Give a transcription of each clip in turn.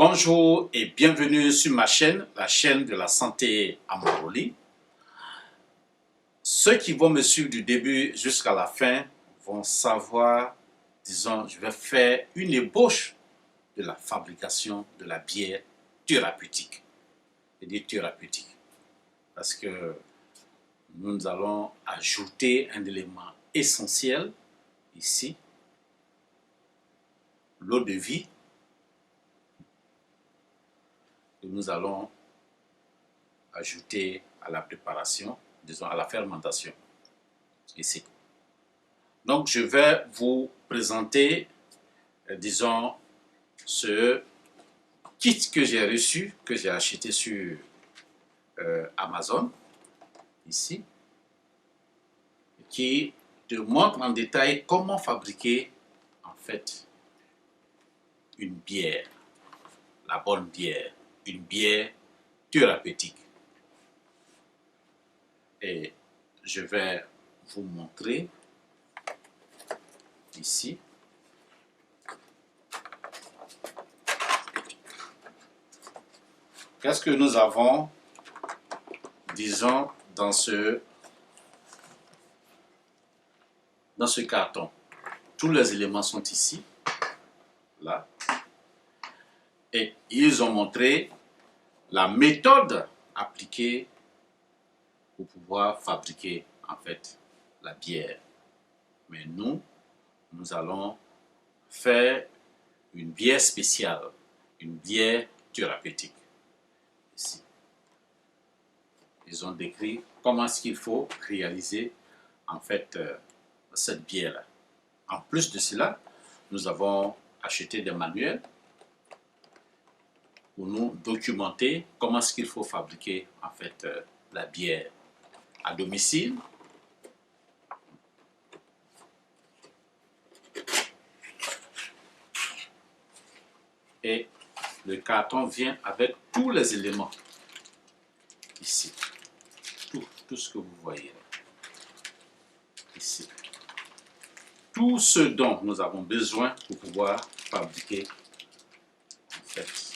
Bonjour et bienvenue sur ma chaîne, la chaîne de la santé à Maroli. Ceux qui vont me suivre du début jusqu'à la fin vont savoir, disons, je vais faire une ébauche de la fabrication de la bière thérapeutique. Je dis thérapeutique parce que nous allons ajouter un élément essentiel ici, l'eau de vie. Et nous allons ajouter à la préparation, disons à la fermentation ici. Donc je vais vous présenter, disons, ce kit que j'ai reçu, que j'ai acheté sur Amazon, ici, qui te montre en détail comment fabriquer en fait une bière, la bonne bière, une bière thérapeutique. Et je vais vous montrer ici. Qu'est-ce que nous avons, disons, dans ce carton? Tous les éléments sont ici, là. Et ils ont montré la méthode appliquée pour pouvoir fabriquer, en fait, la bière. Mais nous allons faire une bière spéciale, une bière thérapeutique. Ici. Ils ont décrit comment est-ce qu'il faut réaliser, en fait, cette bière-là. En plus de cela, nous avons acheté des manuels pour nous documenter comment est-ce qu'il faut fabriquer, en fait, la bière à domicile. Et le carton vient avec tous les éléments ici. Tout ce que vous voyez ici. Tout ce dont nous avons besoin pour pouvoir fabriquer en fait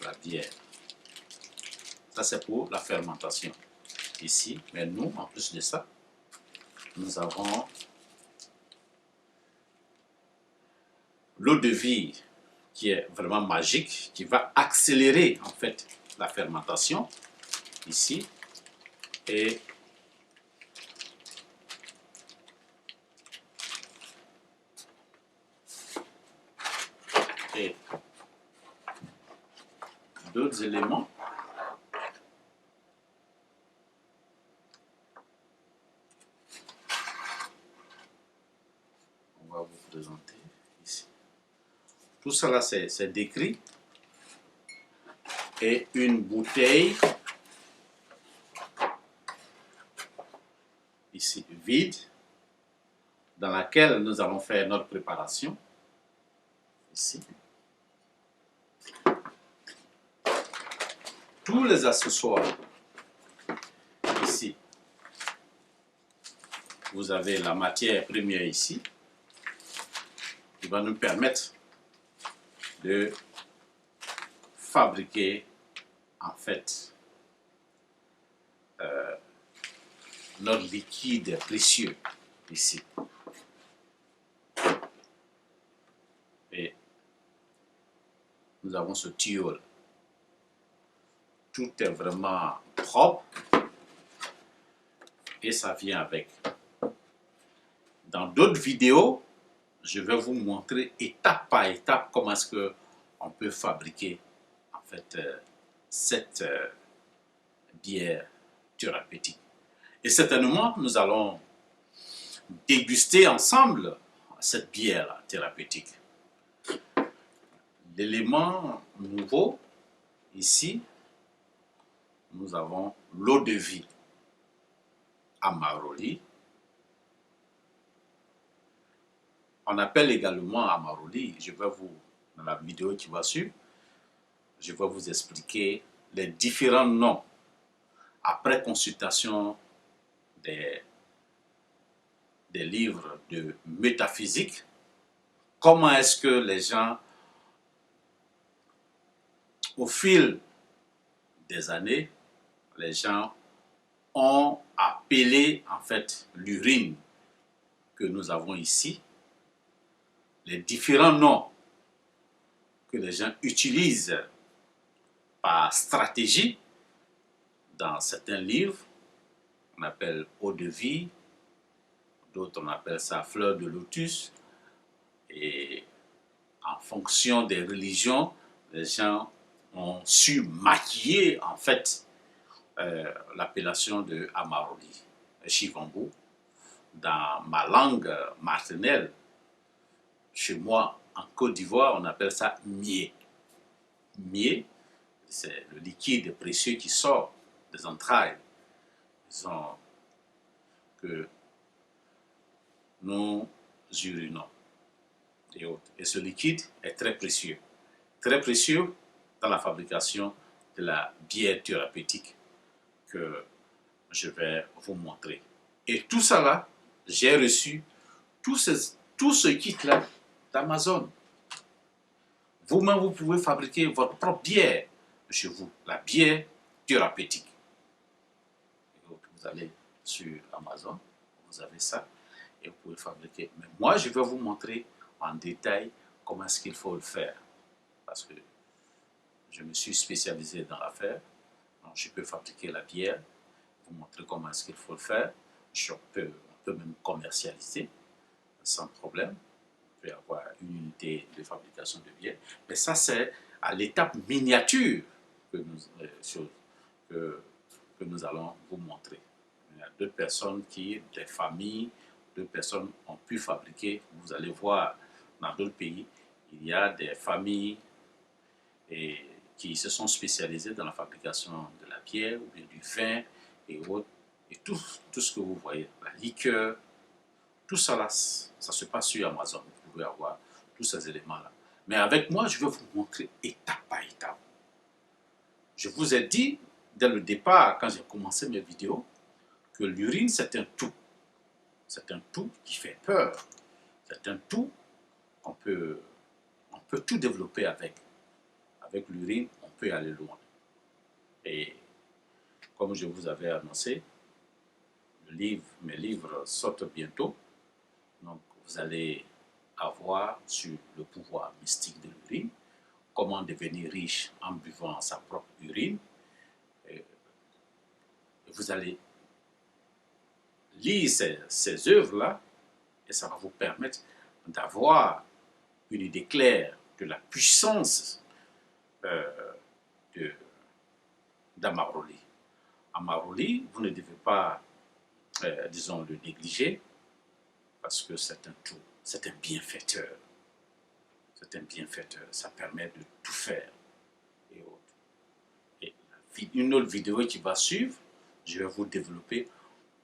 la bière. Ça c'est pour la fermentation ici. Mais nous, en plus de ça, nous avons l'eau de vie qui est vraiment magique, qui va accélérer en fait la fermentation ici. Et d'autres éléments. On va vous présenter ici. Tout cela c'est décrit. Et une bouteille ici vide dans laquelle nous allons faire notre préparation ici. Tous les accessoires ici. Vous avez la matière première ici qui va nous permettre de fabriquer en fait notre liquide précieux ici. Et nous avons ce tuyau. Tout est vraiment propre et ça vient avec. Dans d'autres vidéos, je vais vous montrer étape par étape comment est-ce qu'on peut fabriquer en fait cette bière thérapeutique. Et certainement, nous allons déguster ensemble cette bière thérapeutique. L'élément nouveau, ici, nous avons l'eau de vie à Maroli. On appelle également à Maroli, dans la vidéo qui va suivre, je vais vous expliquer les différents noms après consultation des livres de métaphysique comment est-ce que les gens, au fil des années, les gens ont appelé en fait l'urine que nous avons ici, les différents noms que les gens utilisent par stratégie dans certains livres. On appelle eau de vie, d'autres on appelle ça fleur de lotus. Et en fonction des religions, les gens ont su maquiller en fait l'appellation de Amaroli, Chivambu. Dans ma langue maternelle, chez moi en Côte d'Ivoire, on appelle ça mié. Mié, c'est le liquide précieux qui sort des entrailles. Disons que nous urinons et autres. Et ce liquide est très précieux. Très précieux dans la fabrication de la bière thérapeutique que je vais vous montrer. Et tout ça là, j'ai reçu tout ce kit-là d'Amazon. Vous-même, vous pouvez fabriquer votre propre bière chez vous, la bière thérapeutique. Vous allez sur Amazon, vous avez ça, et vous pouvez fabriquer. Mais moi, je vais vous montrer en détail comment est-ce qu'il faut le faire. Parce que je me suis spécialisé dans l'affaire. Donc, je peux fabriquer la bière, vous montrer comment est-ce qu'il faut le faire. On peut même commercialiser sans problème. On peut avoir une unité de fabrication de bière. Mais ça, c'est à l'étape miniature que nous allons vous montrer. Il y a d'autres personnes des familles, d'autres personnes ont pu fabriquer. Vous allez voir dans d'autres pays, il y a des familles qui se sont spécialisées dans la fabrication de la bière ou bien du vin et autres. Et tout ce que vous voyez, la liqueur, tout ça là, ça se passe sur Amazon. Vous pouvez avoir tous ces éléments-là. Mais avec moi, je vais vous montrer étape par étape. Je vous ai dit dès le départ, quand j'ai commencé mes vidéos, que l'urine, c'est un tout. C'est un tout qui fait peur. C'est un tout qu'on peut tout développer avec. Avec l'urine, on peut aller loin. Et comme je vous avais annoncé, mes livres sortent bientôt. Donc, vous allez avoir sur le pouvoir mystique de l'urine, comment devenir riche en buvant sa propre urine. Et vous allez lire ces œuvres-là et ça va vous permettre d'avoir une idée claire de la puissance d'Amaroli. Amaroli, vous ne devez pas, disons, le négliger parce que c'est un tout, c'est un bienfaiteur. C'est un bienfaiteur, ça permet de tout faire et autres. Et une autre vidéo qui va suivre, je vais vous développer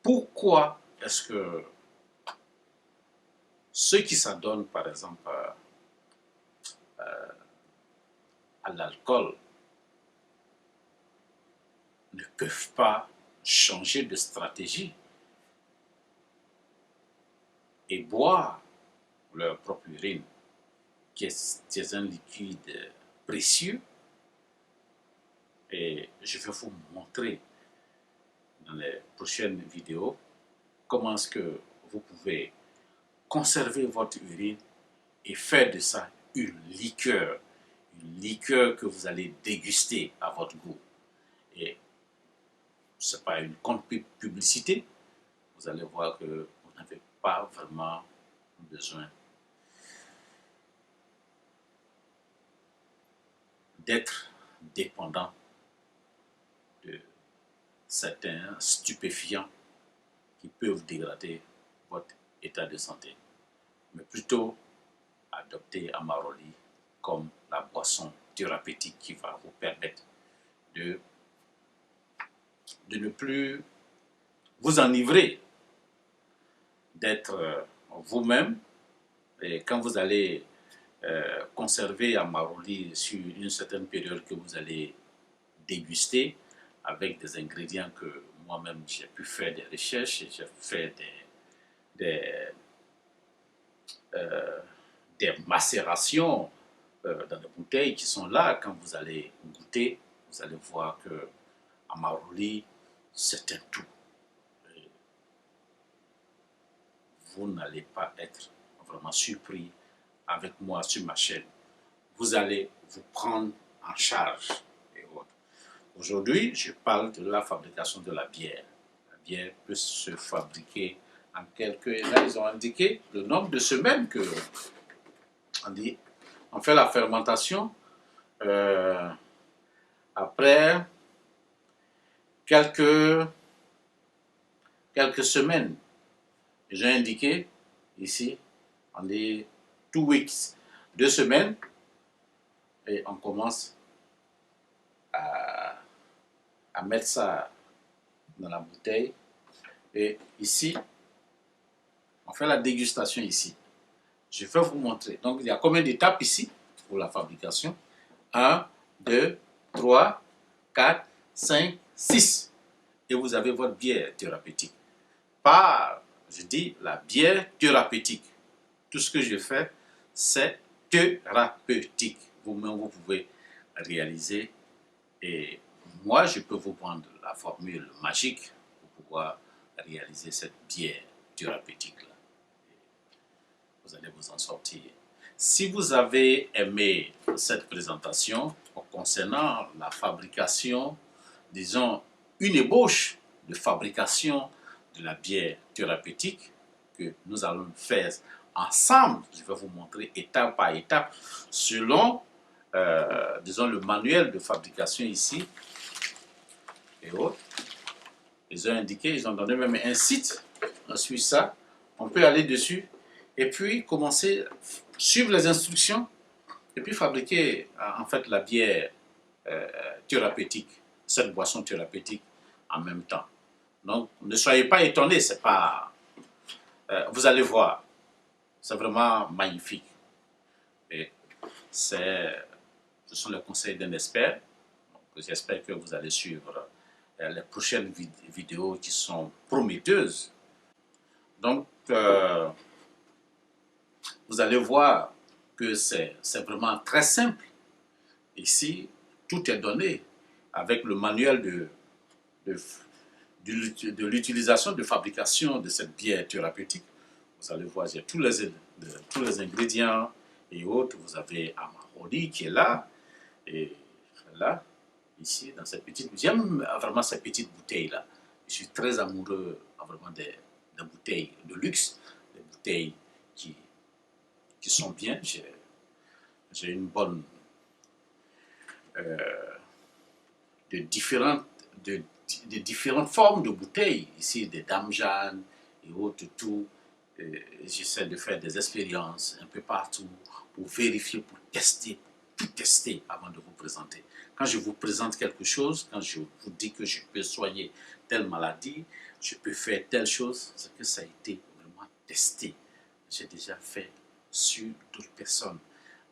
pourquoi est-ce que ceux qui s'adonnent, par exemple, à l'alcool ne peuvent pas changer de stratégie et boire leur propre urine, qui est un liquide précieux. Et je vais vous montrer dans les prochaines vidéos comment est-ce que vous pouvez conserver votre urine et faire de ça une liqueur que vous allez déguster à votre goût. Et ce n'est pas une publicité, vous allez voir que vous n'avez pas vraiment besoin d'être dépendant de certains stupéfiants qui peuvent dégrader votre état de santé, mais plutôt adopter Amaroli comme la boisson thérapeutique qui va vous permettre de ne plus vous enivrer, d'être vous-même. Et quand vous allez conserver Amaroli sur une certaine période que vous allez déguster avec des ingrédients que moi-même j'ai pu faire des recherches et j'ai fait des macérations dans des bouteilles qui sont là. Quand vous allez goûter, vous allez voir que Amaruli, c'est un tout. Vous n'allez pas être vraiment surpris avec moi sur ma chaîne. Vous allez vous prendre en charge. Aujourd'hui, je parle de la fabrication de la bière. La bière peut se fabriquer en quelques... Et là, ils ont indiqué le nombre de semaines que on fait la fermentation. Après quelques semaines, j'ai indiqué ici, on dit 2 weeks, 2 semaines, et on commence à mettre ça dans la bouteille. Et ici, on fait la dégustation ici. Je vais vous montrer. Donc, il y a combien d'étapes ici pour la fabrication? 1, 2, 3, 4, 5, 6. Et vous avez votre bière thérapeutique. Pas, je dis, la bière thérapeutique. Tout ce que je fais, c'est thérapeutique. Vous-même, vous pouvez réaliser. Et moi, je peux vous prendre la formule magique pour pouvoir réaliser cette bière thérapeutique-là. Vous allez vous en sortir. Si vous avez aimé cette présentation concernant la fabrication, disons, une ébauche de fabrication de la bière thérapeutique que nous allons faire ensemble, je vais vous montrer étape par étape selon, disons, le manuel de fabrication ici et autres. Ils ont indiqué, ils ont donné même un site, on suit ça, on peut aller dessus et puis commencer à suivre les instructions et puis fabriquer en fait la bière thérapeutique, cette boisson thérapeutique en même temps. Donc ne soyez pas étonnés, c'est pas, vous allez voir, c'est vraiment magnifique. Et ce sont les conseils d'un expert. J'espère que vous allez suivre les prochaines vidéos qui sont prometteuses. Donc, vous allez voir que c'est vraiment très simple. Ici, tout est donné avec le manuel de l'utilisation de fabrication de cette bière thérapeutique. Vous allez voir, j'ai tous les ingrédients et autres. Vous avez Amaruli qui est là, et là, ici, dans cette petite... J'aime vraiment cette petite bouteille-là. Je suis très amoureux vraiment des bouteilles de luxe, des bouteilles qui sont bien. J'ai une bonne... de différentes formes de bouteilles. Ici, des Dame Jeanne et autres, tout. J'essaie de faire des expériences un peu partout pour vérifier, pour tester, pour tout tester avant de vous présenter. Quand je vous présente quelque chose, quand je vous dis que je peux soigner telle maladie, je peux faire telle chose, c'est que ça a été vraiment testé. J'ai déjà fait sur d'autres personnes.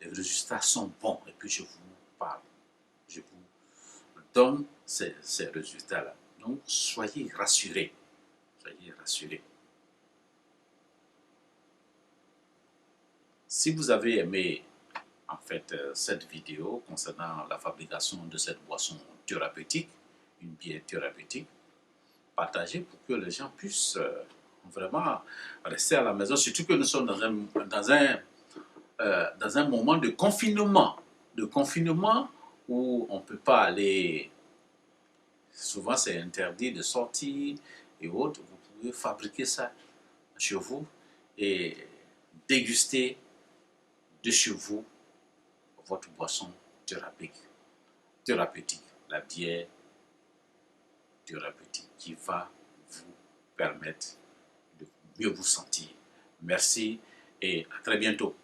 Les résultats sont bons et puis je vous parle. Je vous donne ces résultats-là. Donc, soyez rassurés. Soyez rassurés. Si vous avez aimé en fait cette vidéo concernant la fabrication de cette boisson thérapeutique, une bière thérapeutique, partagez pour que les gens puissent vraiment rester à la maison, surtout que nous sommes dans un moment de confinement où on ne peut pas aller, souvent c'est interdit de sortir et autres. Vous pouvez fabriquer ça chez vous et déguster de chez vous votre boisson thérapeutique, la bière thérapeutique qui va vous permettre de mieux vous sentir. Merci et à très bientôt.